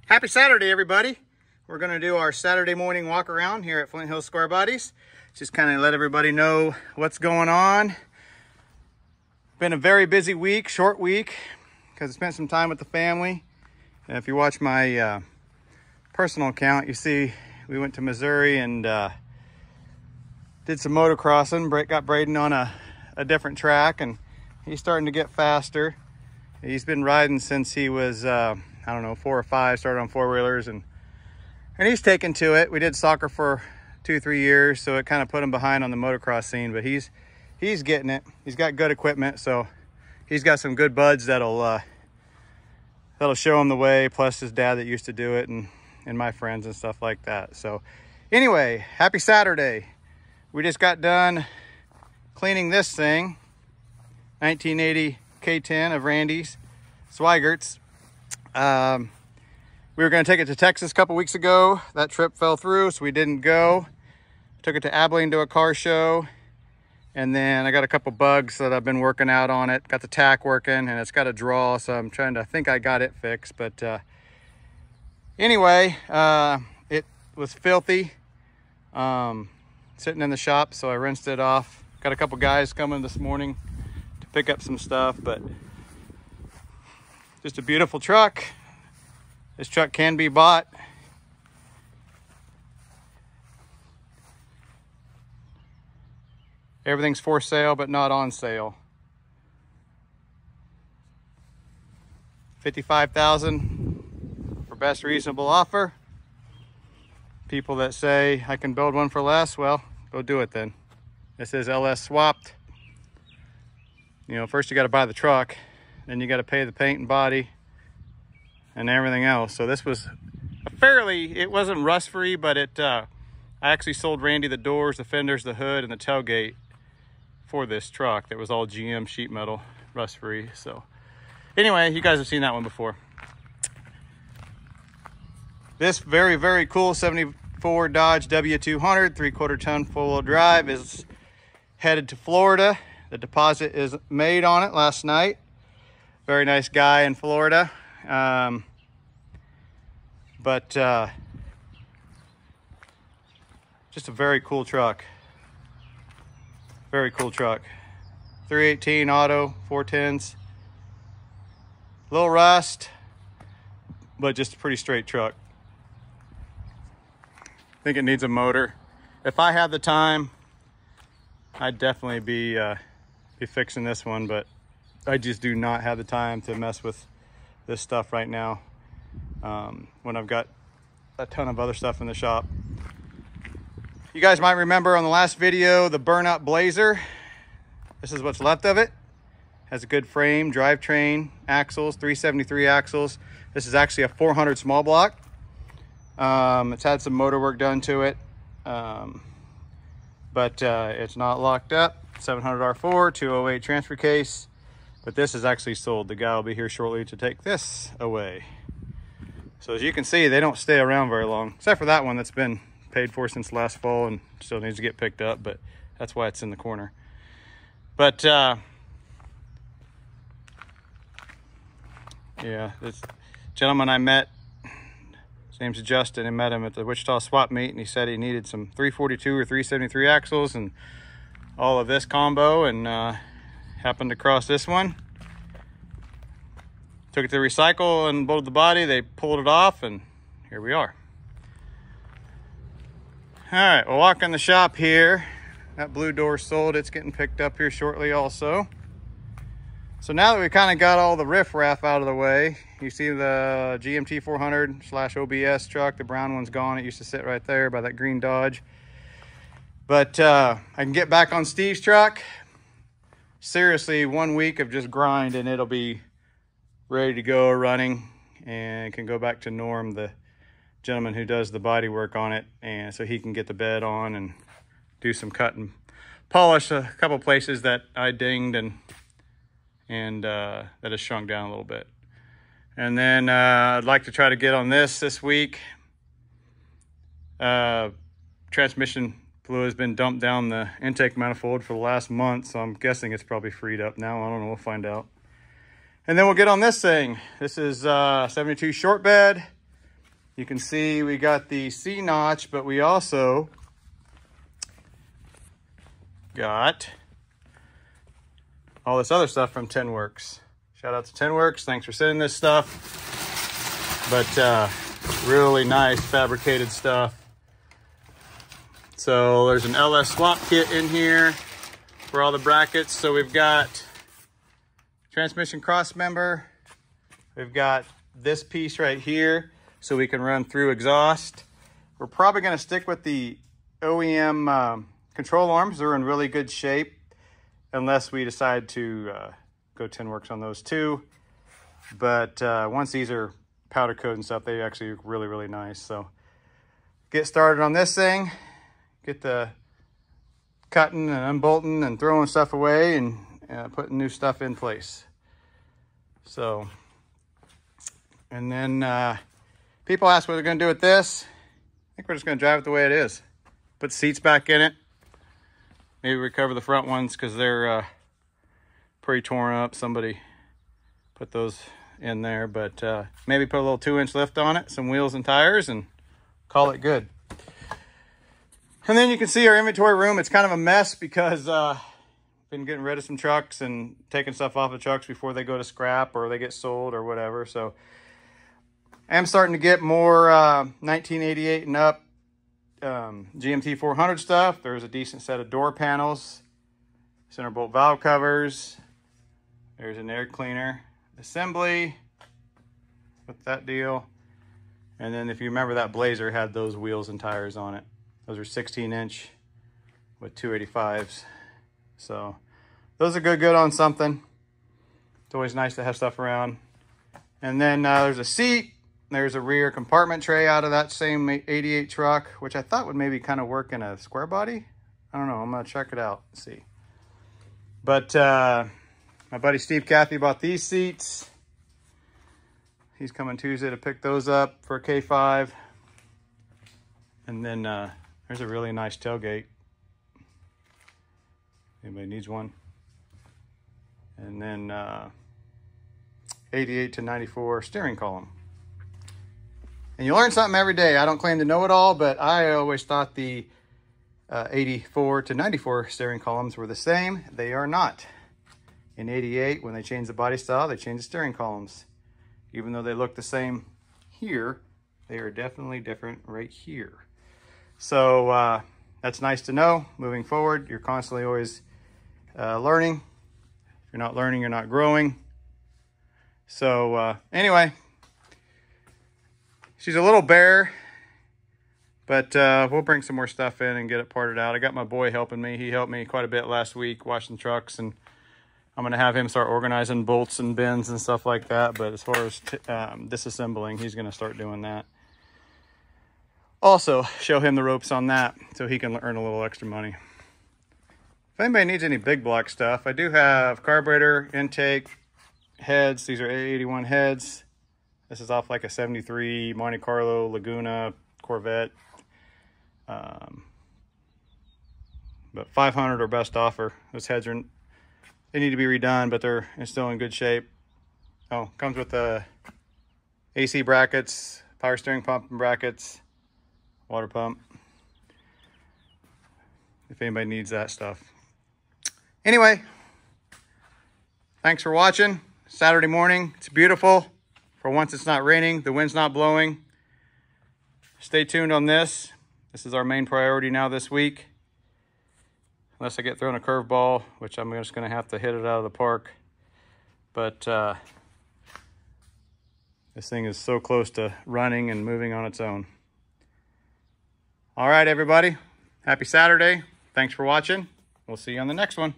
Happy Saturday, everybody. We're going to do our Saturday morning walk around here at Flint Hills Square Bodies. Just kind of let everybody know what's going on. Been a very busy week, short week, because I spent some time with the family. And if you watch my personal account, you see we went to Missouri and did some motocrossing. Got Braden on a different track, and he's starting to get faster. He's been riding since he was, I don't know, 4 or 5, started on four-wheelers, and he's taken to it. We did soccer for 2-3 years, so it kind of put him behind on the motocross scene, but he's getting it. He's got good equipment, so he's got some good buds that'll show him the way, plus his dad that used to do it, and my friends and stuff like that. So anyway, happy Saturday. We just got done cleaning this thing, 1980 K10 of Randy's Sweigert's. We were going to take it to Texas a couple weeks ago. That trip fell through, so we didn't go. Took it to Abilene to a car show. And then I got a couple bugs that I've been working out on it. Got the tack working, and it's got a draw, so I'm trying to think I got it fixed. But anyway, it was filthy sitting in the shop, so I rinsed it off. Got a couple guys coming this morning to pick up some stuff, but just a beautiful truck. This truck can be bought. Everything's for sale, but not on sale. $55,000 for best reasonable offer. People that say I can build one for less, well, go do it then. This is LS swapped. You know, first you got to buy the truck, then you got to pay the paint and body and everything else. So this was it wasn't rust free, but I actually sold Randy the doors, the fenders, the hood, and the tailgate for this truck that was all GM sheet metal, rust free. So anyway, you guys have seen that one before. This very, very cool 74 Dodge W200 3/4 ton four-wheel drive is headed to Florida. The deposit is made on it last night. Very nice guy in Florida. Just a very cool truck. Very cool truck. 318 auto, 410s. Little rust, but just a pretty straight truck. I think it needs a motor. If I had the time, I'd definitely be fixing this one, but I just do not have the time to mess with this stuff right now when I've got a ton of other stuff in the shop. You guys might remember on the last video, the burnout Blazer. This is what's left of it. Has a good frame, drivetrain, axles, 373 axles. This is actually a 400 small block. It's had some motor work done to it, but it's not locked up. 700 R4, 208 transfer case. But this is actually sold. The guy will be here shortly to take this away. So as you can see, they don't stay around very long, except for that one that's been paid for since last fall and still needs to get picked up, but that's why it's in the corner. But yeah, this gentleman I met, his name's Justin, I met him at the Wichita swap meet, and he said he needed some 342 or 373 axles and all of this combo, and happened to cross this one. Took it to recycle and bolted the body. They pulled it off, and here we are. All right, we'll walk in the shop here. That blue door sold. It's getting picked up here shortly also. So now that we kind of got all the riffraff out of the way, you see the GMT 400/OBS truck. The brown one's gone. It used to sit right there by that green Dodge. But I can get back on Steve's truck. Seriously, 1 week of just grind and it'll be ready to go running, and can go back to Norm, the gentleman who does the body work on it, and so he can get the bed on and do some cut and polish a couple places that I dinged and that has shrunk down a little bit. And then I'd like to try to get on this week. Transmission fluid has been dumped down the intake manifold for the last month, so I'm guessing it's probably freed up now. I don't know, we'll find out. And then we'll get on this thing. This is 72 short bed. You can see we got the C notch, but we also got all this other stuff from Tinworks. Shout out to Tinworks. Thanks for sending this stuff. But really nice fabricated stuff. So there's an LS swap kit in here for all the brackets. So we've got transmission cross member. We've got this piece right here so we can run through exhaust. We're probably going to stick with the OEM control arms. They're in really good shape unless we decide to go Tinworks on those too. But once these are powder coat and stuff, they actually look really, really nice. So get started on this thing. Get the cutting and unbolting and throwing stuff away and putting new stuff in place. So, and then people ask what they're going to do with this. I think we're just going to drive it the way it is. Put the seats back in it. Maybe recover the front ones because they're pretty torn up. Somebody put those in there, but maybe put a little 2-inch lift on it, some wheels and tires, and call it good. And then you can see our inventory room. It's kind of a mess because been getting rid of some trucks and taking stuff off the trucks before they go to scrap or they get sold or whatever. So I'm starting to get more 1988 and up GMT 400 stuff. There's a decent set of door panels, center bolt valve covers. There's an air cleaner assembly with that deal. And then if you remember, that Blazer had those wheels and tires on it. Those are 16-inch with 285s. So those are good on something. It's always nice to have stuff around. And then there's a seat. There's a rear compartment tray out of that same 88 truck, which I thought would maybe kind of work in a square body. I don't know. I'm going to check it out and see. But my buddy Steve Cathy bought these seats. He's coming Tuesday to pick those up for a K5. And then there's a really nice tailgate. Anybody needs one. And then 88 to 94 steering column. And you learn something every day. I don't claim to know it all, but I always thought the 84 to 94 steering columns were the same. They are not. In 88, when they changed the body style, they changed the steering columns. Even though they look the same here, they are definitely different right here. So that's nice to know. Moving forward, you're constantly always learning. If you're not learning, you're not growing. So anyway, she's a little bare, but we'll bring some more stuff in and get it parted out. I got my boy helping me. He helped me quite a bit last week washing trucks, and I'm going to have him start organizing bolts and bins and stuff like that. But as far as disassembling, he's going to start doing that. Also, show him the ropes on that so he can earn a little extra money. If anybody needs any big block stuff, I do have carburetor, intake, heads. These are A81 heads. This is off like a 73 Monte Carlo Laguna Corvette. But 500 or best offer. Those heads are, they need to be redone, but they're still in good shape. Oh, comes with the AC brackets, power steering pump and brackets, water pump, if anybody needs that stuff. Anyway, thanks for watching. Saturday morning, it's beautiful. For once it's not raining, the wind's not blowing. Stay tuned on this. This is our main priority now this week. Unless I get thrown a curveball, which I'm just going to have to hit it out of the park. But this thing is so close to running and moving on its own. All right, everybody. Happy Saturday. Thanks for watching. We'll see you on the next one.